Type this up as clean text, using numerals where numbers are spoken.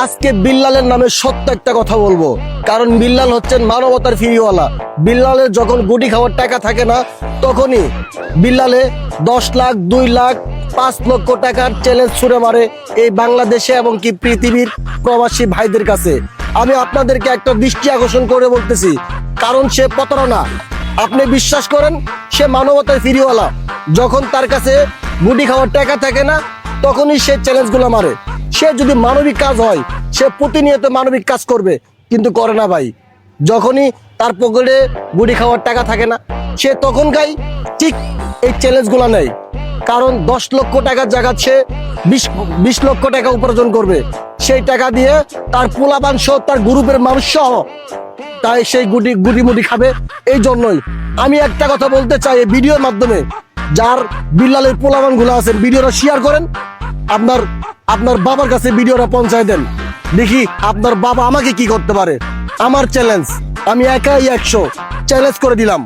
আজকে বিল্লালের নামে সত্য একটা কথা বলবো, কারণ বিল্লাল হচ্ছেন মানবতার ফিরিওয়ালা। বিল্লালের যখন গুটি খাওয়ার টাকা থাকে না, তখনই বিল্লালে 10 লাখ, 2 লাখ, 5 লক্ষ টাকার চ্যালেঞ্জ ছুড়ে মারে এই বাংলাদেশে এবং কি পৃথিবীর প্রবাসী ভাইদের কাছে। আমি আপনাদেরকে একটা দৃষ্টি আকর্ষণ করে বলতেছি, কারণ সে প্রতারণা। আপনি বিশ্বাস করেন সে মানবতার ফিরিওয়ালা। যখন তার কাছে গুটি খাওয়ার টাকা থাকে না, তখনই সে চ্যালেঞ্জগুলো মারে। সে যদি মানবিক কাজ হয়, সে প্রতিনিয়ত মানবিক কাজ করবে, কিন্তু করে না ভাই। যখনই তার পকেটে গুটি খাওয়ার টাকা থাকে না, সে তখনকাই ঠিক এই চ্যালেঞ্জগুলো নেয়। কারণ 10 লক্ষ টাকার জায়গা সে 20 লক্ষ টাকা উপার্জন করবে। সেই টাকা দিয়ে তার পোলাপান সহ, তার গ্রুপের মানুষ সহ তাই সেই গুটি মুটি খাবে। এই জন্যই আমি একটা কথা বলতে চাই এই ভিডিওর মাধ্যমে, যার বিল্লালের পোলাপান গুলো আছেন, ভিডিওটা শেয়ার করেন, আপনার বাবার কাছে ভিডিওটা পৌঁছায় দেন। দেখি আপনার বাবা আমাকে কি করতে পারে। আমার চ্যালেঞ্জ, আমি একাই 100 চ্যালেঞ্জ করে দিলাম।